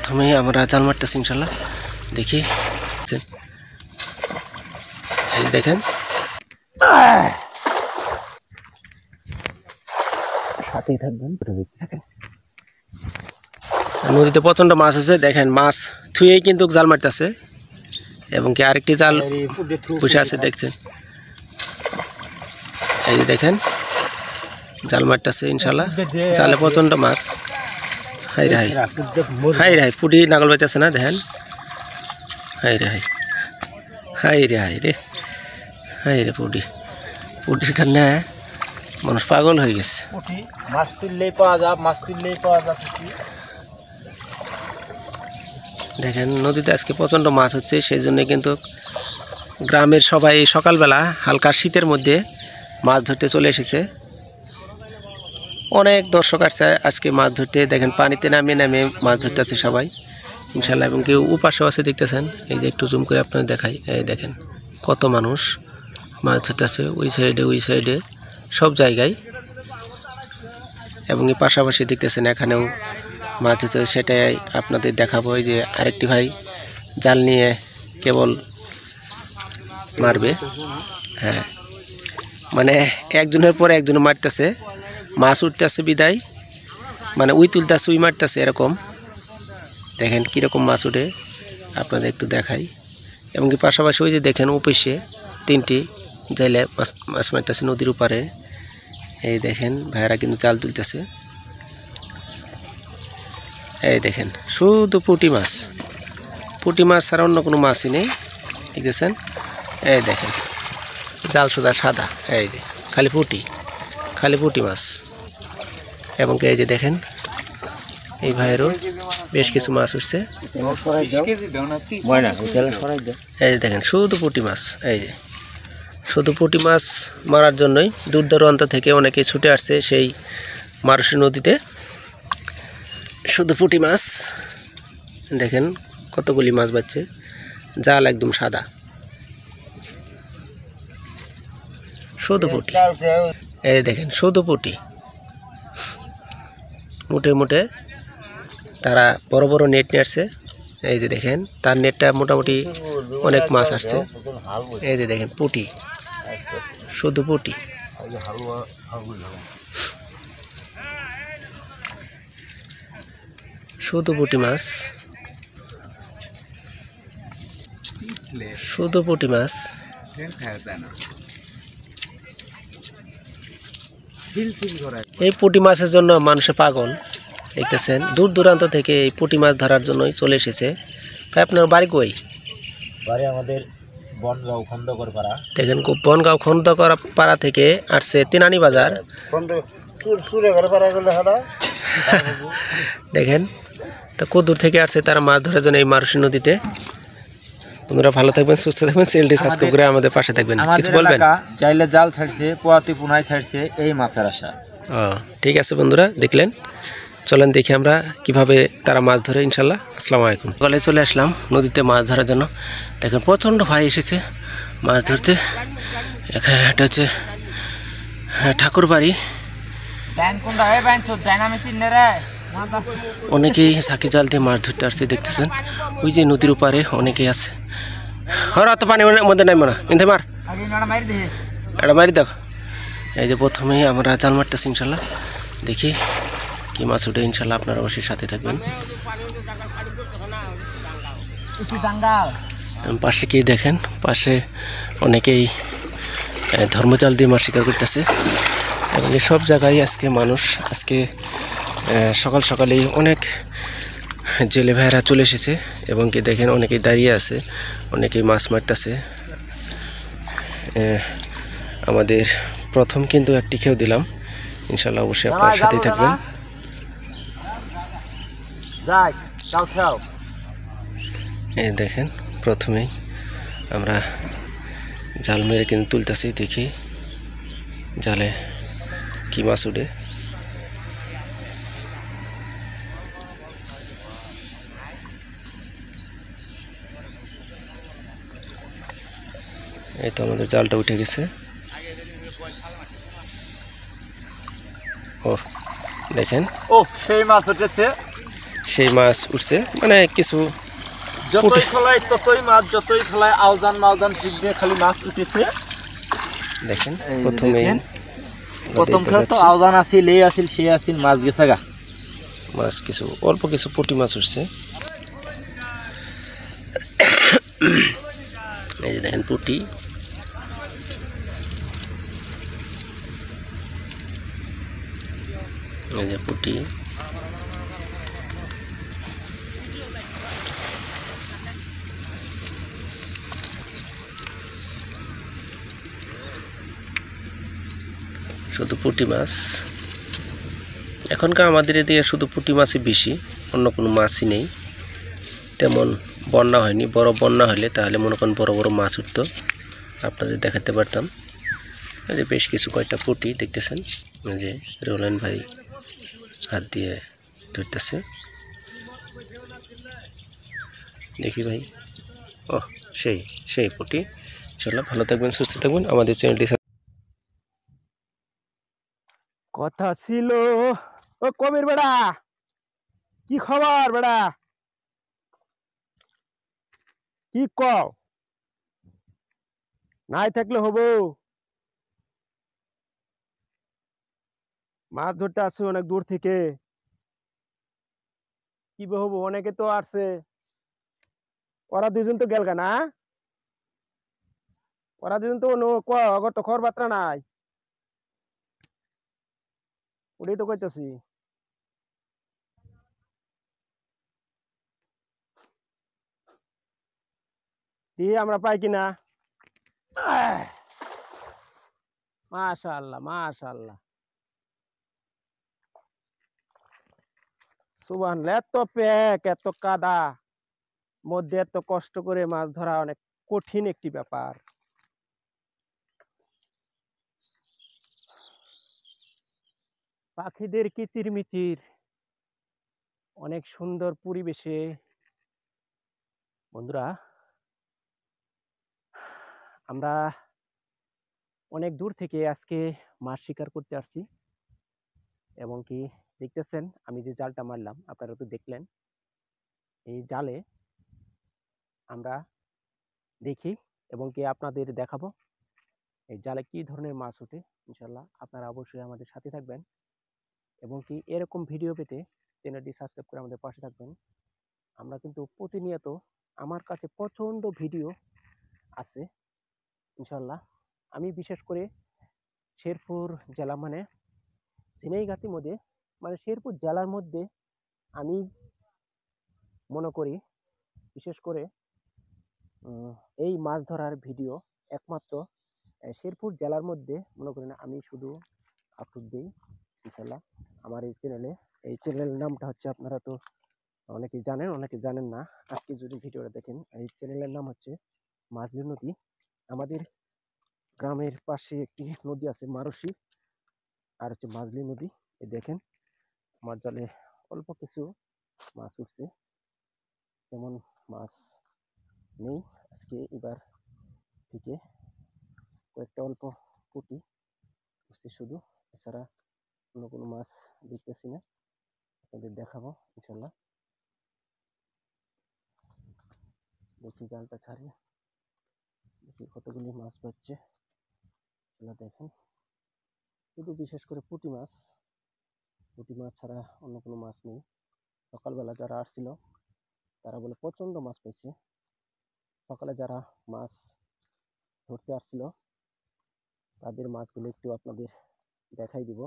প্রথমেই আমরা জাল মারতেছি ইনশাল্লাহ, দেখি। এই দেখেন সাথেই থাকবেন, নদীতে প্রচন্ড মাছ আছে। দেখেন মাছ থুয়েই কিন্তু জাল মারতেছে এবং কি আরেকটি জাল বসে আছে দেখছেন। এই যে দেখেন জাল মারতেছে ইনশাল্লাহ, জালে প্রচন্ড মাছ। হাই রে হাই, হাই রে হাই, পুটি নাগল বাইতেছে না, দেখেন। হাই রে হাই, হাই রে হাই রে, হাই রে পুটি, পুটির কারণে মানুষ পাগল হয়ে গেছে। মাছ তুললেই পাওয়া যায়, মাছ তুললেই পাওয়া যায়। দেখেন নদীতে আজকে প্রচণ্ড মাছ হচ্ছে, সেই জন্য কিন্তু গ্রামের সবাই সকালবেলা হালকা শীতের মধ্যে মাছ ধরতে চলে এসেছে। অনেক দর্শক আসছে আজকে মাছ ধরতে। দেখেন পানিতে নামিয়ে নামিয়ে মাছ ধরতে আছে সবাই ইনশাল্লাহ, এবং কেউ উপাসও আছে দেখতেছেন। এই যে একটু জুম করে আপনাদের দেখাই, এই দেখেন কত মানুষ মাছ ধরতে আছে, ওই সাইডে সব জায়গায়। এবং এই পাশাপাশি দেখতেছেন এখানেও মাছ ধরতে, সেটাই আপনাদের দেখাবো। এই যে আরেকটি ভাই জাল নিয়ে কেবল মারবে। হ্যাঁ, মানে একজনের পরে একজন মারতেছে, মাছ উঠতেছে বিদায়, মানে উই তুলতেছে উই মারতেছে এরকম। দেখেন কীরকম মাছ উঠে আপনাদের একটু দেখাই। এবং কি পাশাপাশি ওই যে দেখেন উপসে তিনটি জাইলে মাছ মারতেছে নদীর উপরে। এই দেখেন ভাইয়েরা কিন্তু জাল তুলতেছে। এই দেখেন শুধু পুঁটি মাছ, পুঁটি মাছ ছাড়া অন্য কোনো মাছই নেই, দেখতেছেন। এই দেখেন জাল সুদা সাদা, এই যে খালি পুঁটি মাছ। এবং এই যে দেখেন এই ভাইয়েরও বেশ কিছু মাছ উঠছে। এই যে দেখেন শুধু পুঁটি মাছ, এই যে শুধু পুঁটি মাছ মারার জন্যই দূর দূরান্ত থেকে অনেকে ছুটে আসছে সেই মারুসি নদীতে। শুধু পুঁটি মাছ, দেখেন কতগুলি মাছ বাচ্ছে, জাল একদম সাদা, শুধু পুঁটি। এই দেখেন শুধু পুঁটি, মুঠে মুঠে তারা বড় বড় নেট নিয়ে আসছে। এই যে দেখেন তার নেটটা মোটামুটি অনেক মাছ আসছে। এই যে দেখেন পুঁটি, শুধু পুঁটি। শুধু পুঁটি মাছ, শুধু পুঁটি মাছ। এই পুঁটি মাছের জন্য মানুষে পাগল, দেখতেছেন দূর দূরান্ত থেকে এই পুঁটি মাছ ধরার জন্যই চলে এসেছে। ভাই আপনার বাড়ি কই? বাড়ি আমাদের বনগাঁও খন্দকর পাড়া। দেখেন বনগাঁও খন্দকর পাড়া থেকে আসছে তিনানি বাজার। দেখেন তো কত দূর থেকে আসছে তারা মাছ ধরার জন্য এই মারুসি নদীতে। বন্ধুরা ভালো থাকবেন, সুস্থ থাকবেন, চ্যানেলটি সাবস্ক্রাইব করে আমাদের পাশে থাকবেন। কিছু বলবেন? জাইলে জাল ছাড়ছে, পোয়াতি পুনাই ছাড়ছে, এই মাছের আশা। ঠিক আছে বন্ধুরা, দেখলেন, চলেন দেখি আমরা কিভাবে তারা মাছ ধরে ইনশাল্লাহ। আসসালামু আলাইকুম। সকালে চলে আসলাম নদীতে মাছ ধরার জন্য। দেখেন প্রচণ্ড ভাই এসেছে মাছ ধরতে। এটা হচ্ছে ঠাকুর বাড়ি। অনেকেই সাকি জাল দিয়ে মাছ ধরতে আসছে, দেখতেছেন ওই যে নদীর উপারে অনেকেই আছে। তো পানি মধ্যে নাই মনে কিন্তু মার এটা মারি দেখো। এই যে প্রথমেই আমরা জাল মারতেছি ইনশাল্লাহ, দেখি কি মাছ উঠে ইনশাল্লাহ। আপনারা অবশ্যই সাথে থাকবেন। পাশে কি দেখেন, পাশে অনেকেই ধর্মজাল দিয়ে মাছ শিকার করতেছে। এবং সব জায়গায় আজকে মানুষ, আজকে সকাল সকালেই অনেক জেলে ভাইয়েরা চলে এসেছে। এবং কি দেখেন অনেকেই দাঁড়িয়ে আছে, অনেকেই মাছ মারতেছে। আমাদের প্রথম কিন্তু একটি খেয়েও দিলাম ইনশাল্লাহ, অবশ্যই আপনার সাথেই থাকবেন। এই দেখেন প্রথমেই আমরা জাল মেরে কিন্তু তুলতেছি, দেখি জালে কি মাছ উঠে। এই তো আমাদের জালটা উঠে গেছে। ও দেখেন, ও সেই মাছ উঠেছে, সেই মাছ উঠছে, মানে কিছু যতই খোলায় ততই মাছ, যতই খোলায় আউজান মাউজান শিখ দিয়ে খালি মাছ উঠেছে। দেখেন প্রথমেই প্রথম খেলে তো আউজান আসিল, এই আসিল, সে আসিল, মাছ গেছে গা। মাছ কিছু অল্প কিছু পুঁটি মাছ উঠছে। এই যে দেখেন পুঁটি, এই যে পুঁটি। শুধু পুঁটি মাছ এখনকার আমাদের এদিকে শুধু পুঁটি মাছই বেশি, অন্য কোনো মাছই নেই তেমন। বন্যা হয়নি, বড় বন্যা হলে তাহলে মনে করেন বড় বড় মাছ উঠতো, আপনাদের দেখাতে পারতাম। এই যে বেশ কিছু কয়েকটা পুঁটি দেখতেছেন, এই যে রোলেন ভাই হাত দিয়ে ধরতেছে। দেখি ভাই, ও সেই সেই পুঁটি। চলো, ভালো থাকবেন, সুস্থ থাকবেন। আমাদের চ্যানেলটি কথা ছিল। ও কবির বেড়া, কি খবর বেড়া? কি কও? নাই থাকলে হবো? মাছ ধরতে আসছে অনেক দূর থেকে, কি হবো? অনেকে তো আসছে, ওরা দুজন তো গেল না, ওরা দুজন তো অগর তো খবর বার্তা নাই, ওটাই তো কইতেছি। আমরা পাই কিনা। মাশাআল্লাহ মাশাআল্লাহ, সুবহানাল্লাহ। এত প্যাক, এত কাদা মধ্যে এত কষ্ট করে মাছ ধরা অনেক কঠিন একটি ব্যাপার। পাখিদের কিচিরমিচির, অনেক সুন্দর পরিবেশে বন্ধুরা আমরা অনেক দূর থেকে আজকে মাছ শিকার করতে আসছি। এবং কি দেখতেছেন, আমি যে জালটা মারলাম আপনারা তো দেখলেন। এই জালে আমরা দেখি এবং কি আপনাদের দেখাবো এই জালে কি ধরনের মাছ ওঠে। ইনশাল্লাহ আপনারা অবশ্যই আমাদের সাথে থাকবেন এবং কি এরকম ভিডিও পেতে চ্যানেলটি সাবস্ক্রাইব করে আমাদের পাশে থাকবেন। আমরা কিন্তু প্রতিনিয়ত, আমার কাছে প্রচন্ড ভিডিও আছে ইনশাল্লাহ। আমি বিশেষ করে শেরপুর জেলা মানে ঝিনাইগাতির মধ্যে, মানে শেরপুর জেলার মধ্যে আমি মনে করি বিশেষ করে এই মাছ ধরার ভিডিও একমাত্র শেরপুর জেলার মধ্যে মনে করেন আমি শুধু আপলোড দিই ইনশাল্লাহ আমার এই চ্যানেলে। এই চ্যানেলের নামটা হচ্ছে, আপনারা তো অনেকেই জানেন অনেকে জানেন না, আজকে যদি ভিডিওটা দেখেন, এই চ্যানেলের নাম হচ্ছে মাজলি নদী। আমাদের গ্রামের পাশে একটি নদী আছে মারসি, আর হচ্ছে মাজলি নদী। এই দেখেন আমার জালে অল্প কিছু মাছ উঠছে, তেমন মাছ নেই আজকে। এবার থেকে কয়েকটা অল্প পুঁটি উঠছে শুধু, এছাড়া অন্য কোনো মাছ দেখতেছি না। আপনাদের দেখাবো ইনশাল্লাহ। দেখি জালটা ছাড়িয়ে দেখি কতগুলি মাছ পাচ্ছে। দেখেন শুধু বিশেষ করে পুঁটি মাছ ছাড়া অন্য কোনো মাছ নেই। সকালবেলা যারা আসছিল তারা বলে প্রচন্ড মাছ পেয়েছে। সকালে যারা মাছ ধরতে আসছিল তাদের মাছগুলো একটু আপনাদের দেখাই দিব।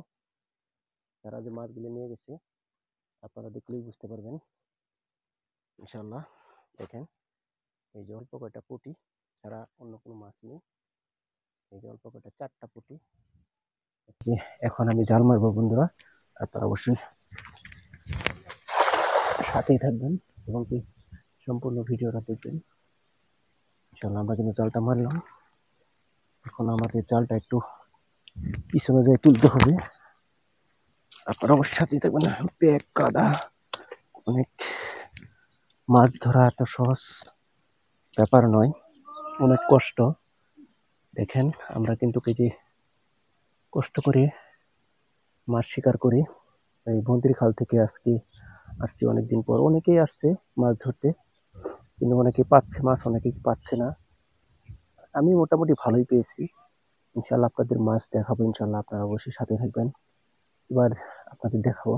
তারা যে মাছগুলো নিয়ে গেছে আপনারা দেখলেই বুঝতে পারবেন ইনশাল্লাহ। দেখেন এই যে অল্প কয়টা পুঁটি ছাড়া অন্য কোনো মাছ নেই। এই যে অল্প কয়টা 4টা পুঁটি। এখন আমি জাল মারবো বন্ধুরা, আপনারা অবশ্যই সাথেই থাকবেন এবং কি সম্পূর্ণ ভিডিওটা দেখবেন ইনশাল্লাহ। আমরা কিন্তু জালটা মারলাম, এখন আমাদের জালটা একটু পিছনে যেয়ে তুলতে হবে। আপনারা অবশ্যই সাথেই থাকবেন। প্যাক কাদা, অনেক মাছ ধরা এত সহজ ব্যাপার নয়, অনেক কষ্ট। দেখেন আমরা কিন্তু কেজি কষ্ট করে মাছ শিকার করি। এই বন্দির খাল থেকে আজকে আসছি অনেকদিন পর। অনেকেই আসছে মাছ ধরতে, কিন্তু অনেকে পাচ্ছে মাছ, অনেকেই পাচ্ছে না। আমি মোটামুটি ভালোই পেয়েছি। ইনশাল্লাহ আপনাদের মাছ দেখাবো, ইনশাল্লাহ আপনারা অবশ্যই সাথে থাকবেন। এবার আপনাদের দেখাবো,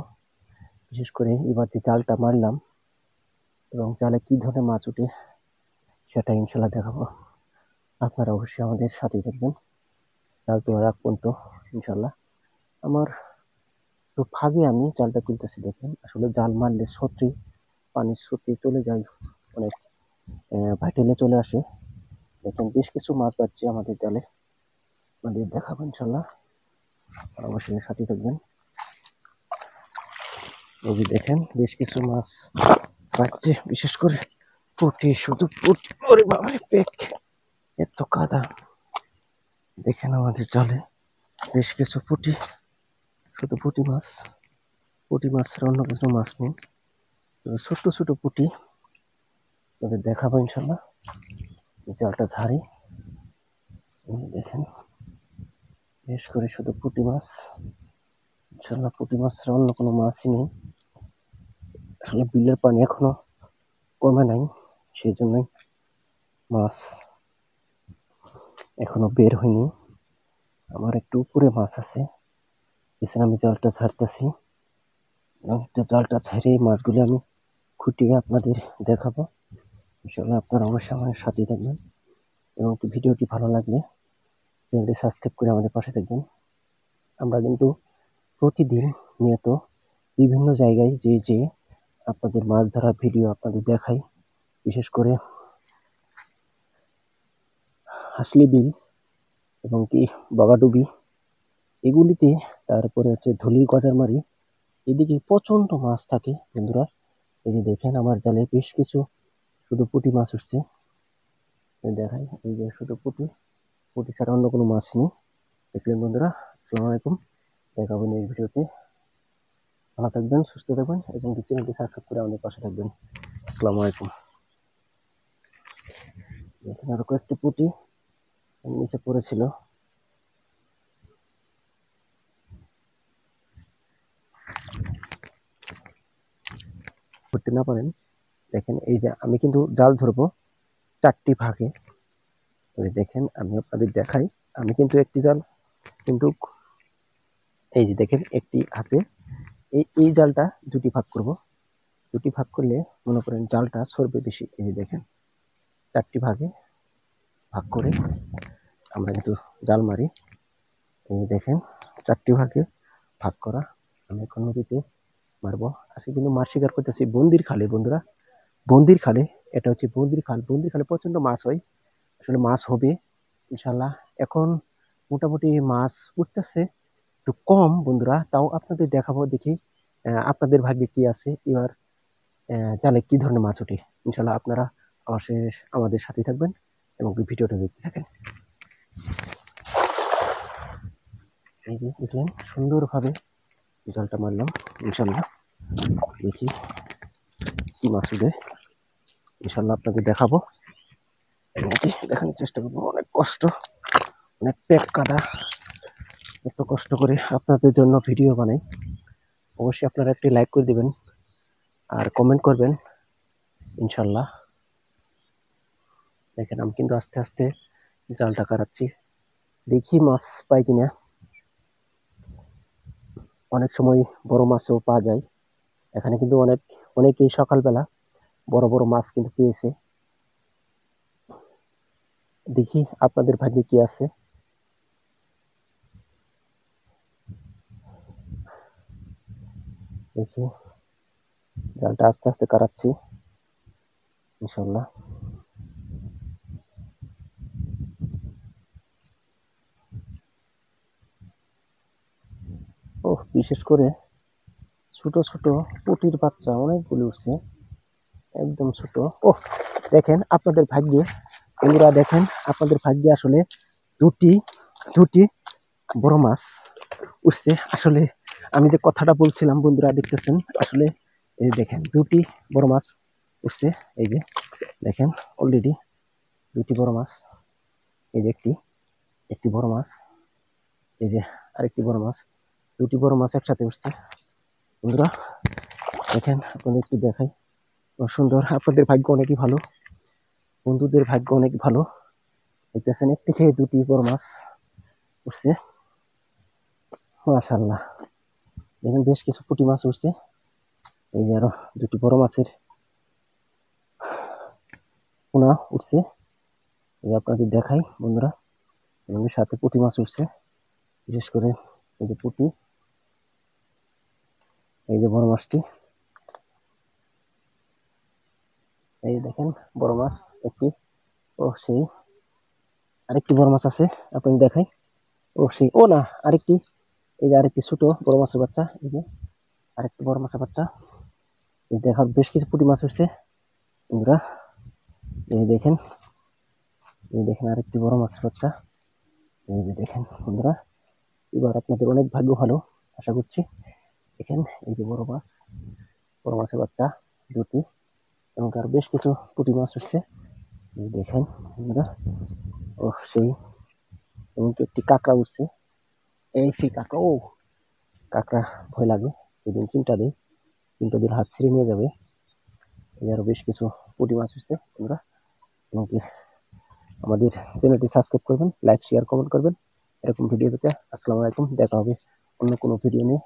বিশেষ করে এবার যে জালটা মারলাম এবং জালে কি ধরনের মাছ উঠে সেটা ইনশাল্লাহ দেখাবো। আপনারা অবশ্যই আমাদের সাথেই থাকবেন জাল তোলার আগ পর্যন্ত ইনশাল্লাহ। আমার তো ফাঁকে আমি জালটা তুলতেছি। দেখেন আসলে জাল মারলে সত্যি পানির স্রোতে চলে যায়, অনেক ভাইটালে চলে আসে। দেখেন বেশ কিছু মাছ পাচ্ছে আমাদের জালে, আমাদের দেখাবো ইনশাল্লাহ, অবশ্যই সাথে থাকবেন। এই যে দেখেন বেশ কিছু মাছ পাচ্ছে, বিশেষ করে পুঁটি, শুধু পুঁটি। ওরে বাবারে পেক, এত কাদা। দেখেন আমাদের জালে বেশ কিছু পুঁটি, শুধু পুঁটি মাছ। পুঁটি মাছ ছাড়া অন্য কিছু মাছ নেই, ছোট ছোট পুঁটি। তবে দেখাবো ইনশাল্লাহ। জালটা ঝাড়ি, দেখেন বিশেষ করে শুধু পুঁটি মাছ। ইনশাল্লাহ পুঁটি মাছ ছাড়া অন্য কোনো মাছই নেই। আসলে বিলের পানি এখনো কমে নাই, সেই জন্যই মাছ এখনো বের হয়নি। আমার একটু উপরে মাছ আছে, এছাড়া আমি জালটা ছাড়তেছি এবং জালটা ছাড়িয়ে মাছগুলো আমি খুঁটিয়ে আপনাদের দেখাবো। ইনশাল্লাহ আপনারা অবশ্যই আমাদের সাথেই থাকবেন এবং ভিডিওটি ভালো লাগলে চ্যানেলটি সাবস্ক্রাইব করে আমাদের পাশে থাকবেন। আমরা কিন্তু প্রতিদিন নিয়ত বিভিন্ন জায়গায় যে আপনাদের মাছ ধরার ভিডিও আপনাদের দেখাই। বিশেষ করে হাসলি বিল এবং কি বাগাডুবি এগুলিতে, তারপরে হচ্ছে ধুলি গজারমারি, এদিকে প্রচন্ড মাছ থাকে বন্ধুরা। এই যে দেখেন আমার জালে বেশ কিছু শুধু পুঁটি মাছ উঠছে, দেখাই। এই যে শুধু পুঁটি, পুঁটি ছাড়া অন্য কোনো মাছ নেই। দেখলেন বন্ধুরা, আসসালামু আলাইকুম। দেখাবো নেক্সট ভিডিওতে। ভালো থাকবেন, সুস্থ থাকবেন এবং চ্যানেলটি সাবস্ক্রাইব করে আমাদের পাশে থাকবেন। আসসালামু আলাইকুম। দেখেন আরো কয়েকটি পুঁটি নিচে পড়েছিল। ধরতে না পারেন, দেখেন এই যে আমি কিন্তু জাল ধরবো 4টি ভাগে। দেখেন আমি আপনাদের দেখাই, আমি কিন্তু একটি জাল কিন্তু এই যে দেখেন একটি হাতে এই জালটা 2টি ভাগ করব। 2টি ভাগ করলে মনে করেন জালটা সরবে বেশি। এই যে দেখেন 4টি ভাগে ভাগ করে আমরা কিন্তু জাল মারি। এই দেখেন 4টি ভাগে ভাগ করা। আমি এখন নদীতে মারবো। আজকে কিন্তু মাছ শিকার করতেছি বন্দির খালে বন্ধুরা, বন্দির খালে। এটা হচ্ছে বন্দির খাল। বন্দির খালে প্রচন্ড মাছ হয়, আসলে মাছ হবে ইনশাল্লাহ। এখন মোটামুটি মাছ উঠতেছে একটু কম বন্ধুরা, তাও আপনাদের দেখাবো। দেখি আপনাদের ভাগ্যে কি আছে এবার, জালে কি ধরনের মাছ ওঠে। ইনশাল্লাহ আপনারা আমাদের সাথে থাকবেন এবং ভিডিওটা দেখতে থাকেন। এই যে দেখলেন সুন্দরভাবে জালটা মারলাম, ইনশাল্লাহ দেখি কি মাছ উঠে। ইনশাল্লাহ আপনাদের দেখাবো এবং দেখানোর চেষ্টা করবো। অনেক কষ্ট, অনেক পেট কাটা, এত কষ্ট করে আপনাদের জন্য ভিডিও বানাই। অবশ্যই আপনারা একটি লাইক করে দিবেন আর কমেন্ট করবেন ইনশাল্লাহ। দেখেন আমি কিন্তু আস্তে আস্তে জালটা কাটাচ্ছি, দেখি মাছ পাই কিনা। অনেক সময় বড় মাছও পাওয়া যায় এখানে, কিন্তু অনেকেই সকালবেলা বড় বড় মাছ কিন্তু পেয়েছে। দেখি আপনাদের ভাগ্যে কি আছে। দেখি জালটা আস্তে আস্তে কাটাচ্ছি ইনশাল্লাহ। ও বিশেষ করে ছোট ছোট পুঁটির বাচ্চা অনেকগুলি উঠছে, একদম ছোট। ও দেখেন আপনাদের ভাগ্যে বন্ধুরা, দেখেন আপনাদের ভাগ্যে আসলে দুটি দুটি বড় মাছ উঠছে। আসলে আমি যে কথাটা বলছিলাম বন্ধুরা, দেখতেছেন আসলে এই দেখেন 2টি বড় মাছ উঠছে। এই যে দেখেন অলরেডি 2টি বড় মাছ। এই যে একটি বড় মাছ, এই যে আরেকটি বড় মাছ। 2টি বড় মাছ একসাথে উঠছে বন্ধুরা। দেখেন আপনাদের একটু দেখাই, সুন্দর। আপনাদের ভাগ্য অনেকই ভালো, বন্ধুদের ভাগ্য অনেক ভালো। দেখতেছেন একটি খেয়ে দুটি বড় মাছ উঠছে, মাশাআল্লাহ। দেখেন বেশ কিছু পুঁটি মাছ উঠছে, এই যে আরো দুটি বড় মাছের পোনা উঠছে, এই আপনাদের দেখাই বন্ধুরা। এবং সাথে পুঁটি মাছ উঠছে, বিশেষ করে এই যে পুঁটি, এই যে বড় মাছটি, এই দেখেন বড় মাছ একটি। ও সেই আরেকটি বড় মাছ আছে, আপনাদের দেখাই। ও সেই, ও না, আরেকটি, এই যে আরেকটি ছোট বড় মাছের বাচ্চা, এই যে আরেকটি বড় মাছের বাচ্চা। এই দেখার বেশ কিছু পুঁটি মাছ উঠছে বন্ধুরা, এই দেখেন, এই দেখেন আরেকটি বড় মাছের বাচ্চা, এই যে দেখেন বন্ধুরা। এবার আপনাদের অনেক ভাগ্য ভালো আশা করছি। দেখেন এই যে বড় মাছ, বড় মাছের বাচ্চা দুটি, এবং আর বেশ কিছু পুঁটি মাছ উঠছে, এই দেখেন বন্ধুরা। ও সেই, এবং একটি কাঁকড়া উঠছে, এই সেই কাঁকড়া। ও কাঁকড়া ভয় লাগে, সেদিন চিন্তা দিই, চিন্তা দিলে হাত ছিঁড়ে নিয়ে যাবে। এই আরো বেশ কিছু পুঁটি মাছ উঠছে বন্ধুরা। এবং কি আমাদের চ্যানেলটি সাবস্ক্রাইব করবেন, লাইক শেয়ার কমেন্ট করবেন এরকম ভিডিও পেতে। আসসালামু আলাইকুম, দেখা হবে অন্য কোনো ভিডিও নিয়ে।